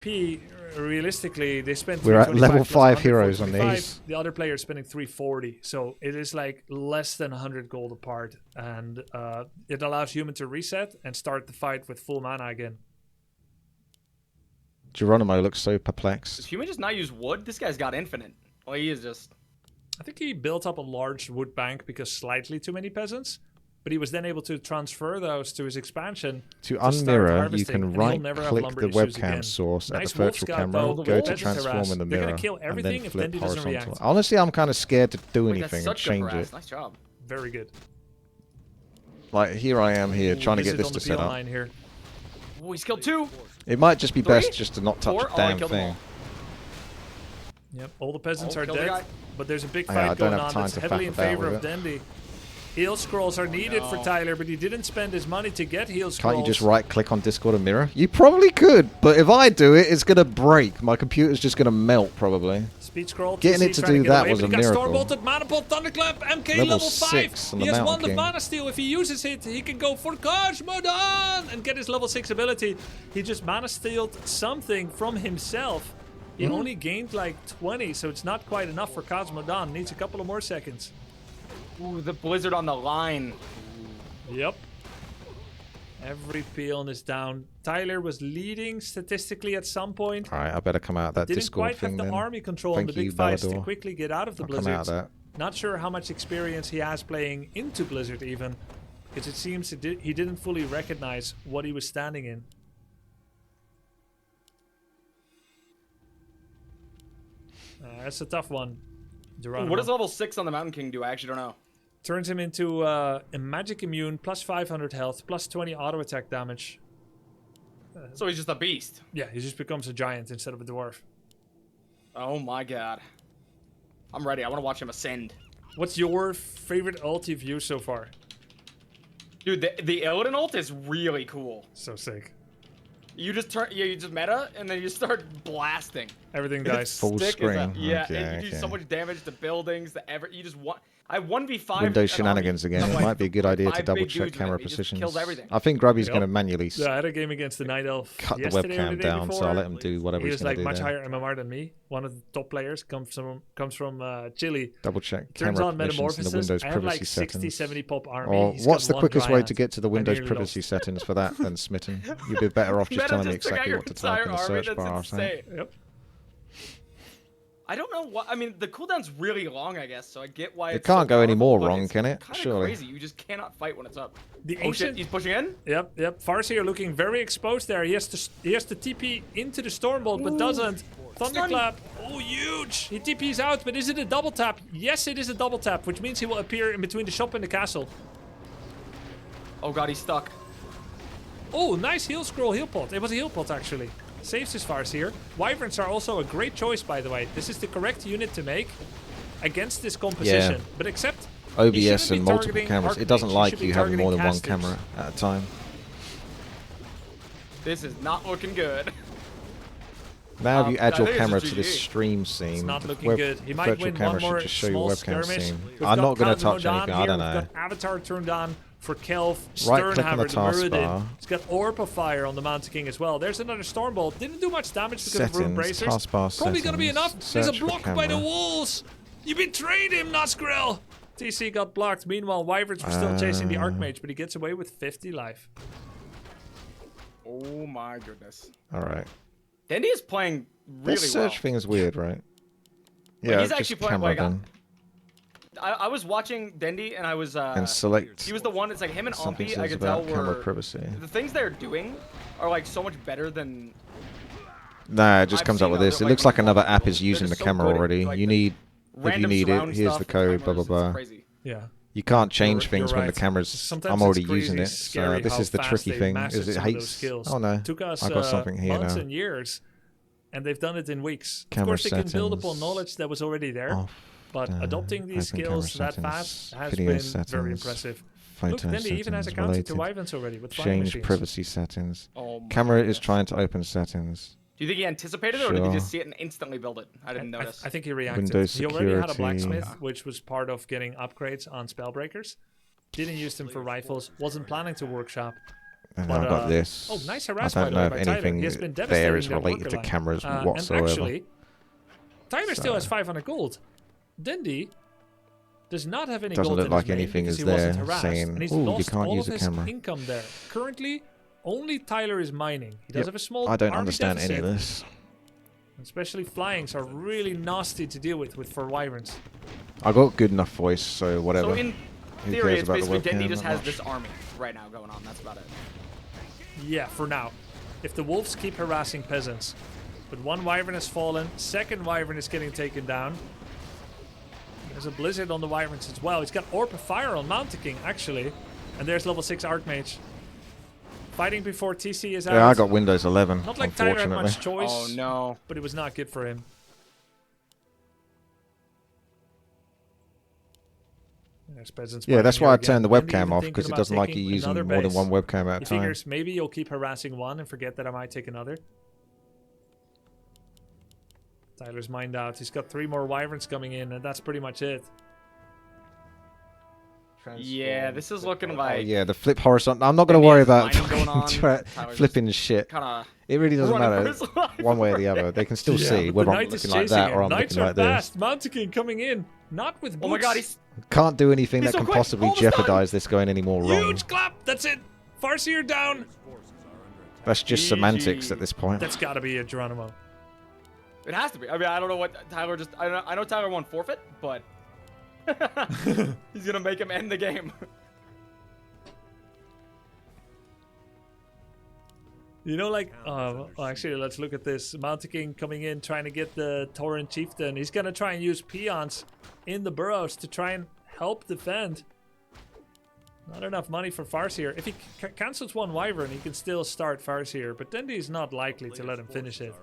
TP, realistically, they spent. We're at level 5 plus heroes on 145. these. The other player is spending 340, so it is like less than 100 gold apart, and it allows human to reset and start the fight with full mana again. Geronimo looks so Does perplexed. human just not use wood? This guy's got infinite. Well, he is just. I think he built up a large wood bank because slightly too many peasants, but he was then able to transfer those to his expansion. To start unmirror, you harvesting, can and he'll never have right-click lumber the issues webcam again. source at Nice the wolf virtual scout, camera, though. go Peasant to transform harass. in the They're mirror, gonna kill and everything then if flip Dendi doesn't horizontal. react. Honestly, I'm kind of scared to do Wait, that's anything and such good change harass. it. Nice job. Very good. Like, here I am here, trying to get Wizard this on to the set PL up. line here. Oh, he's killed 2. It might just be 3? best just to not touch 4? a Oh, I damn killed them thing. all. Yep, all the peasants Oh, are killed the dead, guy. but there's a big Yeah, I fight don't going have on time that's to heavily faff in about favor with of it. Dendi. Heal scrolls are needed for no. Tyler, but he didn't spend his money to get heal scrolls. Can't you just right-click on Discord and mirror? You probably could, but if I do it, it's going to break. My computer's just going to melt, probably. Speed scroll. Getting TC it to trying do get that away, was but a he got miracle. Storm-bolted, Mana Bolt, Thunderclap, MK Level level 5. 6 on the He has Mountain 1 of King. Mana Steal. If he uses it, he can go for Cosmodon and get his level 6 ability. He just Mana Stealed something from himself. He only gained like 20, so it's not quite enough for Cosmodon. Needs a couple of more seconds. Ooh, the blizzard on the line. Yep. Every peon is down. Tyler was leading statistically at some point. All right, I better come out of that Didn't Discord quite thing have the then. army control in the Thank you, big fights to Balador. quickly get out of the I'll come blizzards. out of that. Not sure how much experience he has playing into Blizzard even, because it seems he didn't fully recognize what he was standing in. That's a tough one. Ooh, what does level 6 on the Mountain King do? I actually don't know. Turns him into a magic immune, plus 500 health, plus 20 auto attack damage. So he's just a beast. Yeah, he just becomes a giant instead of a dwarf. Oh my god. I'm ready. I want to watch him ascend. What's your favorite ult you've used so far? Dude, the Illidan ult is really cool. So sick. You just turn, you just meta, and then you start blasting. Everything dies. Full Stick is screen. yeah, Okay, and you do so okay. much damage to buildings. You just want. I 1v5. Windows an shenanigans army again. of, It like, might be a good idea to 5 double big check dudes with camera him. He just positions. kills everything. I think Grubby's Yep. going to manually Yeah, I had a game against the Night Elf cut the yesterday or the webcam day down, before. so I'll let him do whatever He he's was going like to do much there. higher MMR than me. One of the top players comes from Chile. Double check Turns camera on permissions in Metamorphosis. the Windows I have privacy like 60, settings. 70 pop army. Or He's what's got the one quickest way giant. to get to the I Windows nearly privacy lost. settings for that than Smitten? You'd be better off just Meta telling me just took out exactly your what to type in the entire army. search bar or That's something. insane. Yep. I don't know what. I mean, the cooldown's really long, I guess. So I get why It it's can't so go any powerful, more but wrong, it's can it? Kinda Surely. crazy. You just cannot fight when it's up. The Oh shit! ancient. He's pushing in. Yep. Farseer looking very exposed there. He has to TP into the Stormbolt, but doesn't. Thunderclap. Oh, huge. He TP's out, but is it a double tap? Yes, it is a double tap, which means he will appear in between the shop and the castle. Oh god, he's stuck. Oh, nice heal scroll, heal pot. It was a heal pot, actually. Saves his Farseer. Wyverns are also a great choice, by the way. This is the correct unit to make against this composition. Yeah. But except... he OBS shouldn't be and multiple targeting cameras. It doesn't Archmages, he like should be you having more than one targeting camera casters. at a time. This is not looking good. Now if you add I your think it's camera just to this GG. stream scene, It's not the looking good. He might virtual win camera one more should just show small your webcam skirmish. scene. We've I'm got not going to touch Cosmodon anything, I here. don't We've know. got Avatar turned on for Kelv, Right-click on the Sternhammer, the taskbar. Muradin. He's got Orb of Fire on the Mountain King as well. There's another Stormbolt. Didn't do much damage because of Rune Settings, Bracers. taskbar Probably going to be settings, enough. There's a search for block by the camera. walls. You betrayed him, Nazgrel. TC got blocked. Meanwhile, Wyverns were still chasing the Archmage, but he gets away with 50 life. Oh my goodness. All right. Dendi is playing really This search well. thing is weird, right? Like, Yeah, he's just actually playing camera like then. I was watching Dendi and I was And select he was the one. It's like him and something Ahmpy. I says could tell about camera were privacy. the things they're doing are like so much better than. Nah, it just I've comes up seen with other, this. It like, looks like another normal app is people. using They're the just so camera good at, already. like, You the need, if you random need it, surround here's stuff, the code, blah, blah, timers, blah. It's crazy. Yeah. You can't change You're things when right. the camera's... Sometimes I'm already it's crazy using it. scary This how is the fast tricky they've thing, mastered is it some of those hates... skills. Oh no, Took us I got something here months now. and years, and they've done it in weeks. Camera of course, they can build settings. upon knowledge that was already there, Off, but adopting these open camera skills that settings, fast has video been settings, very impressive. photo Look, Dendi even has a settings, counter to related. Wyverns already with flying Change machines. privacy settings. Oh my Camera is goodness. trying to open settings. Do you think he anticipated it, or did he Sure. just see it and instantly build it? I didn't notice. I think he reacted. Windows he already had a security. blacksmith, which was part of getting upgrades on Spellbreakers. Didn't use them for rifles. Wasn't planning to workshop. And But, I've got this. Oh, nice I harassment don't know if by Tyler. anything He has been there is devastating that related worker to line. cameras And whatsoever. actually, Tyler still has 500 gold. Dendi does not have any Doesn't gold look in like his main anything because is he wasn't there harassed, saying, and he's "Ooh, you lost can't all use of a his camera." income there. Currently, only Tyler is mining. He does Yep. have a small I don't army understand any of deficit. this. Especially flyings are really nasty to deal with for wyverns. I got good enough voice, so whatever. So in Who theory, cares it's about the basically Dendi webcam just that has much? this army right now going on. That's about it. Yeah, for now. If the wolves keep harassing peasants. But one wyvern has fallen, second wyvern is getting taken down. There's a blizzard on the wyverns as well. He's got Orb of Fire on Mountain King, actually. And there's level 6 Archmage. Fighting before TC is out. Yeah, I got Windows 11, Not like Tyler had unfortunately. much choice. Oh no. But it was not good for him. There's peasants Yeah, that's mining why I here turned the again. Dendi webcam even off, thinking because it about doesn't like you taking using another more than base. one webcam at He a time. figures maybe you'll keep harassing one and forget that I might take another. Tyler's mined out. He's got 3 more wyverns coming in, and that's pretty much it. Yeah, this is looking Oh, like yeah, the flip horizontal. I'm not going to Dendi worry has about mining going on. fucking Tyler's flipping shit. kind of It really doesn't running for matter his life one way or over the other. here. They can still see but whether the I'm knight is looking like chasing that him. or I'm Knights looking are like this. fast. Mountain King coming in. Not with boots. Oh my god, he's Can't do anything He's that so can quick. possibly Almost done. jeopardize this going any more wrong. Huge clap. That's it. Farseer down. That's just GG. semantics at this point. That's got to be it, Geronimo. It has to be. I mean, I don't know what Tyler just. I know Tyler won forfeit, but he's gonna make him end the game. You know, like, well, actually, let's look at this. Mountain King coming in, trying to get the Tauren Chieftain. He's going to try and use peons in the burrows to try and help defend. Not enough money for Farseer. If he cancels one wyvern, he can still start Farseer, but Dendi is not likely to let him finish it.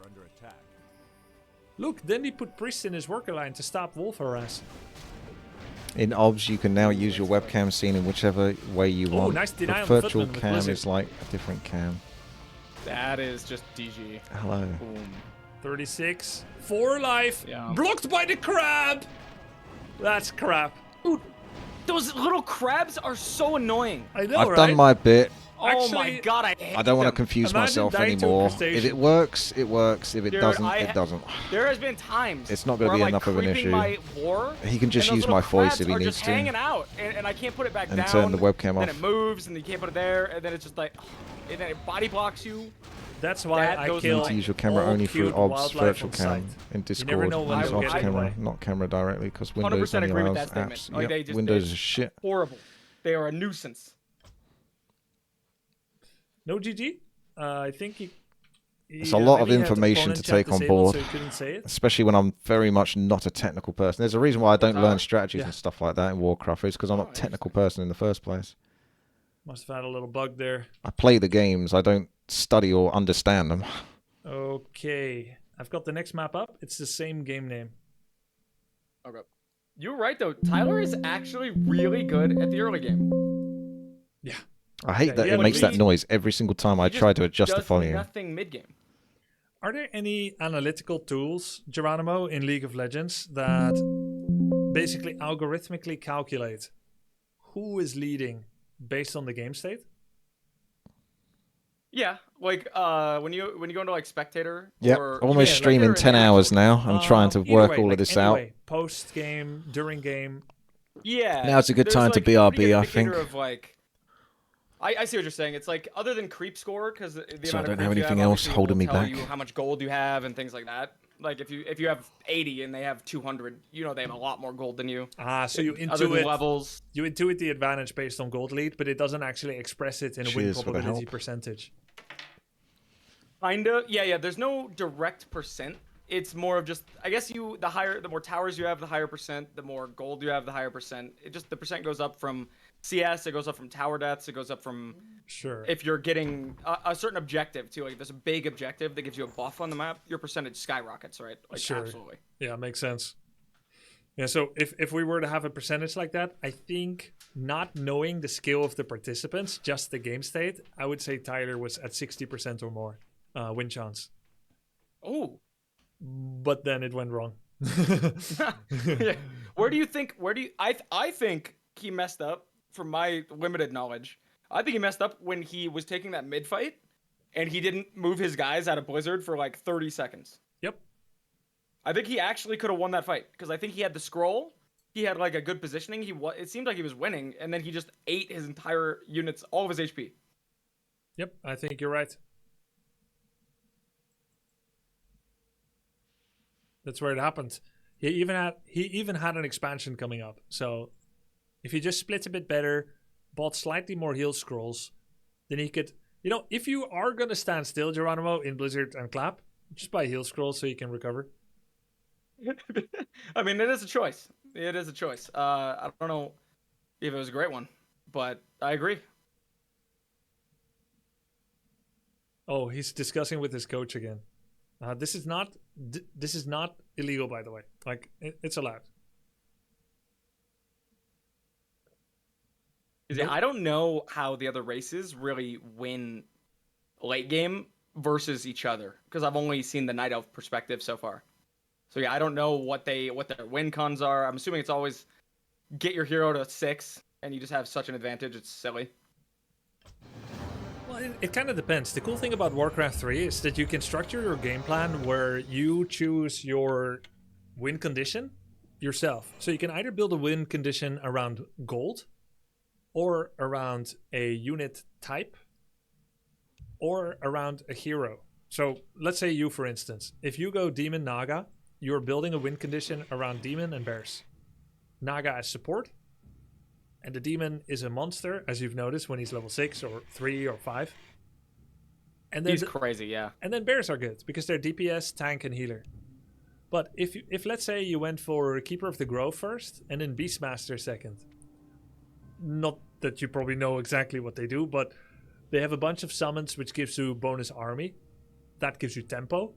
Look, Dendi put Priest in his worker line to stop wolf harass. In OBS, you can now use your webcam scene in whichever way you want. nice deny the on the virtual footman with cam Blizzard. is like a different cam. That is just DG. Hello. Boom. 36. 4 life. Yeah. Blocked by the crab. That's crap. Dude, those little crabs are so annoying. I know, I've right? done my bit. Oh my Actually, god, I hate I don't want to them. confuse Imagine myself dying to a anymore. crustacean. If it works, it works. If it Dude, doesn't, I it ha- doesn't. There has been times. It's not gonna where be I'm, enough like, of an creeping issue. My war, He can just and those use little my voice crabs if he are needs just to. hanging out, and I can't put it back And down. turn the webcam Then off. it moves, and you can't put it there, and then it's just like, and then it body blocks you. That's why That I goes kill You need to use your camera all only through cute OBS wildlife virtual on cam sight. in never Discord. know when Use they'll OBS get camera, away. not camera directly, because Windows 100% only agree with allows that statement. apps. Like, Yep, they just- Windows they- is shit. Horrible. They are a nuisance. No GG? I think he It's a lot of maybe had information opponent to chat take on disabled, board. so he couldn't say it. Especially when I'm very much not a technical person. There's a reason why I don't learn strategies Yeah. and stuff like that in Warcraft. It's because I'm not a technical person in the first place. Must have had a little bug there. I play the games. I don't study or understand them. Okay. I've got the next map up. It's the same game name. Okay. You're right though. Tyler is actually really good at the early game. Yeah. I hate Yeah, that yeah, it but makes that he- noise every single time I He try just to adjust the does volume. Nothing mid game. Are there any analytical tools, Geronimo, in League of Legends that basically algorithmically calculate who is leading based on the game state? Yeah, like when you go into like spectator. Yep, or almost yeah, streaming like, 10 hours now. I'm trying to Either work way, all like of this any out. way, post game, during game. Yeah. Now it's a good there's, time to like, a pretty BRB, good I indicator think. Of, like, I see what you're saying. It's like other than creep score, because the So I amount don't of have creep you anything have, else obviously holding will me tell back. You how much gold you have and things like that. Like if you have 80 and they have 200, you know they have a lot more gold than you. So you Other than intuit levels. you intuit the advantage based on gold lead, but it doesn't actually express it in a win Cheers for the probability help. percentage. Kinda. Yeah. There's no direct percent. It's more of just, I guess the more towers you have, the higher percent. The more gold you have, the higher percent. The percent goes up from CS. It goes up from tower deaths. It goes up from Sure. if you're getting a certain objective too. Like if there's a big objective that gives you a buff on the map, your percentage skyrockets, right? Like Sure. absolutely. Yeah, makes sense. Yeah, so if we were to have a percentage like that, I think not knowing the skill of the participants, just the game state, I would say Tyler was at 60% or more win chance. Oh. But then it went wrong. Yeah. I think he messed up from my limited knowledge. I think he messed up when he was taking that mid fight, and he didn't move his guys out of Blizzard for like 30 seconds. Yep. I think he actually could have won that fight because I think he had the scroll. He had like a good positioning. It seemed like he was winning, and then he just ate his entire units, all of his HP. Yep, I think you're right. That's where it happened. He even had an expansion coming up. So if he just splits a bit better, bought slightly more heal scrolls, then he could, you know, if you are gonna stand still, Geronimo, in Blizzard and Clap, just buy heal scrolls so you can recover. I mean, it is a choice. It is a choice. I don't know if it was a great one, but I agree. Oh, he's discussing with his coach again. This is not illegal, by the way. Like, it's allowed. Nope. I don't know how the other races really win late game versus each other because I've only seen the Night Elf perspective so far. So yeah, I don't know what their win cons are. I'm assuming it's always get your hero to 6 and you just have such an advantage. It's silly. Well, it kind of depends. The cool thing about Warcraft 3 is that you can structure your game plan where you choose your win condition yourself. So you can either build a win condition around gold, or around a unit type, or around a hero. So let's say you, for instance, if you go Demon Naga, you're building a win condition around Demon and Bears. Naga as support, and the Demon is a monster, as you've noticed when he's level 6 or 3 or 5. And then he's crazy, yeah. And then Bears are good because they're DPS, tank, and healer. But if let's say you went for Keeper of the Grove first and then Beastmaster second, not that you probably know exactly what they do, but they have a bunch of summons which gives you bonus army. That gives you tempo.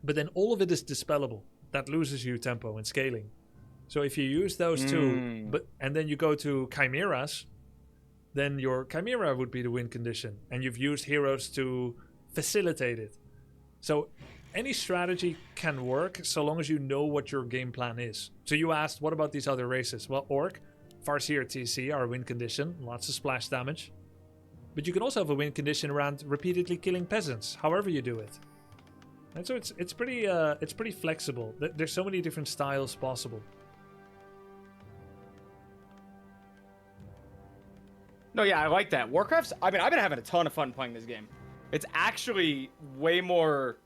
But then all of it is dispellable. That loses you tempo and scaling. So if you use those two, and then you go to Chimeras, then your Chimera would be the win condition. And you've used heroes to facilitate it. So any strategy can work so long as you know what your game plan is. So you asked, what about these other races? Well, Orc, Farseer, TC are a win condition. Lots of splash damage. But you can also have a win condition around repeatedly killing peasants, however you do it. And so it's pretty flexible. There's so many different styles possible. No, yeah, I like that. Warcraft's, I mean, I've been having a ton of fun playing this game. It's actually way more,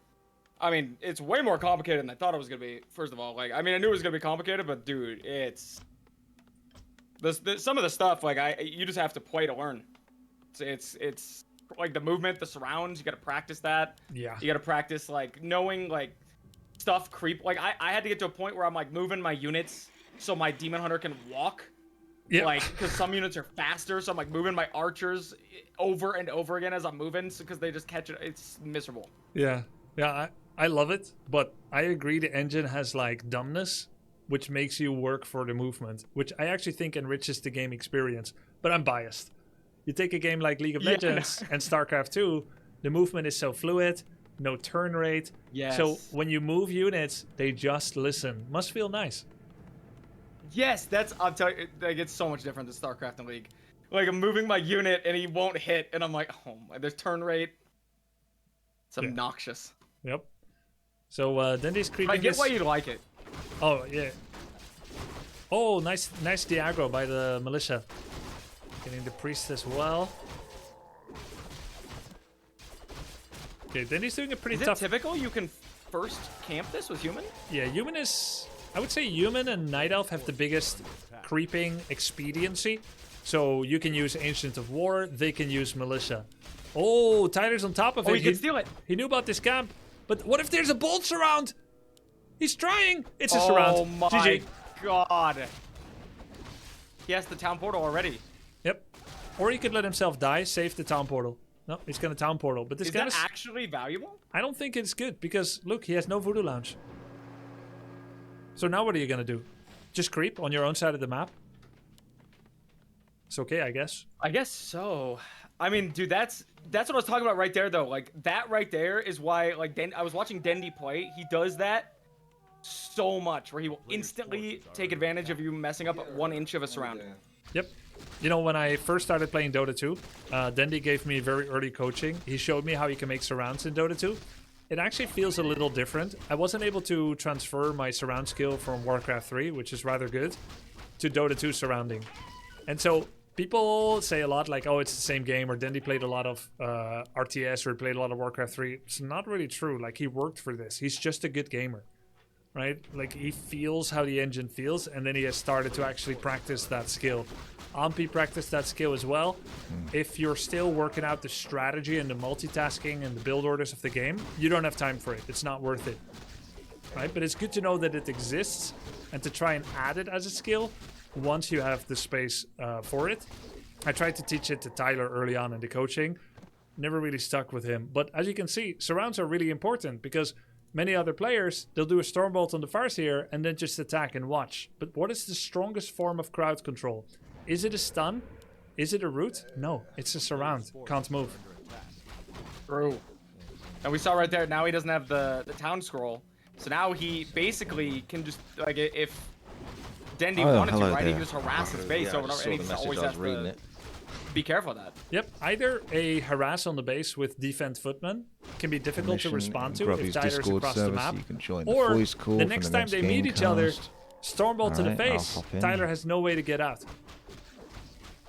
I mean, it's way more complicated than I thought it was going to be, first of all. Like, I mean, I knew it was going to be complicated, but dude, it's, some of the stuff, like, you just have to play to learn. It's like the movement, the surrounds, you got to practice that. Yeah. You got to practice, like, knowing, like, stuff creep. Like, I had to get to a point where I'm, like, moving my units so my Demon Hunter can walk. Yeah. Like, because some units are faster, so I'm, like, moving my archers over and over again as I'm moving, because they just catch it. It's miserable. Yeah. Yeah, I love it, but I agree the engine has, like, dumbness, which makes you work for the movement, which I actually think enriches the game experience. But I'm biased. You take a game like League of Legends and StarCraft 2, the movement is so fluid, no turn rate. Yes. So when you move units, they just listen. Must feel nice. Yes, I'm telling you, like, it's so much different than StarCraft and League. Like, I'm moving my unit and he won't hit, and I'm like, oh my, there's turn rate. It's obnoxious. Yep. So Dendi's creeping. I get why you like it. Oh yeah. Oh, nice Diagro by the militia. Getting the priest as well. Okay, Dendi's doing a pretty tough. Is it typical you can first camp this with human? Yeah, human is. I would say human and Night Elf have the biggest creeping expediency. So you can use Ancient of War, they can use Militia. Oh, Tyler's on top of it. Oh, he can steal it. He knew about this camp. But what if there's a bolt surround? He's trying. It's a surround. Oh my GG. god. He has the town portal already. Yep. Or he could let himself die, save the town portal. No, he's gonna town portal. But this Is guy that actually valuable? I don't think it's good because look, he has no Voodoo Lounge. So now what are you gonna do? Just creep on your own side of the map? It's okay, I guess. I guess so. I mean, dude, that's what I was talking about right there, though. Like, that right there is why, like, I was watching Dendi play. He does that so much, where he will instantly take advantage of you messing up 1 inch of a surround. Yep. You know, when I first started playing Dota 2, Dendi gave me very early coaching. He showed me how you can make surrounds in Dota 2. It actually feels a little different. I wasn't able to transfer my surround skill from Warcraft 3, which is rather good, to Dota 2 surrounding. And so people say a lot like, oh, it's the same game, or Dendi played a lot of RTS, or played a lot of Warcraft 3. It's not really true. Like, he worked for this. He's just a good gamer, right? Like, he feels how the engine feels, and then he has started to actually practice that skill. Ahmpy practiced that skill as well. If you're still working out the strategy and the multitasking and the build orders of the game, you don't have time for it. It's not worth it, right? But it's good to know that it exists and to try and add it as a skill once you have the space for it. I tried to teach it to Tyler early on in the coaching. Never really stuck with him. But as you can see, surrounds are really important because many other players, they'll do a Stormbolt on the Farseer and then just attack and watch. But what is the strongest form of crowd control? Is it a stun? Is it a root? No, it's a surround. Can't move. True. And we saw right there, now he doesn't have the town scroll. So now he basically can just, like, if Dendi wanted to, right? He can just harass his base over and over, and he always has to be careful of that. Yep, either a harass on the base with defend footmen can be difficult to respond to if Tyler's across the map, or the next time they meet each other, Stormbolt to the face, Tyler has no way to get out.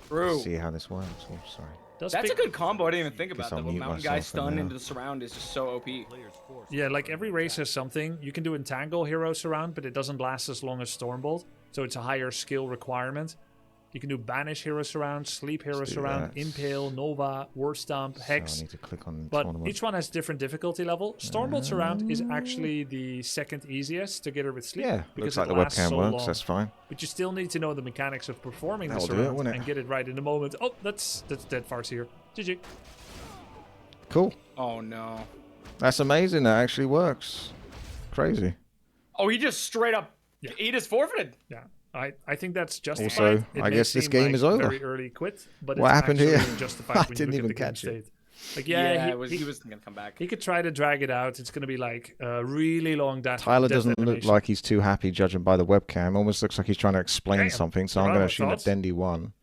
True. See how this works. Oh, sorry. That's a good combo. I didn't even think about that. The mountain guy stun into the surround is just so OP. Yeah, like every race has something. You can do Entangle Hero Surround, but it doesn't last as long as Stormbolt, so it's a higher skill requirement. You can do Banish Hero Surround, Sleep Hero Surround, Impale, Nova, Word Stomp, Hex. So I need to click on but tournament. Each one has different difficulty level. Stormbolt Surround is actually the second easiest to get her with Sleep. Yeah, because looks like the webcam works. That's fine. But you still need to know the mechanics of performing the That'll do it, surround won't it? and get it right in the moment. Oh, that's dead Farseer. GG. Cool. Oh no. That's amazing. That actually works. Crazy. Oh, he just straight up, he just forfeited. Yeah. I think that's justified. Also, It I may guess this seem game like is over. Very early quit, but What it's happened actually here? justified I when you didn't look even at the game catch it. state. Like, yeah, he was gonna come back. He could try to drag it out. It's gonna be like a really long death. Tyler doesn't look like he's too happy, judging by the webcam. Almost looks like he's trying to explain something. So I'm going to assume that Dendi won.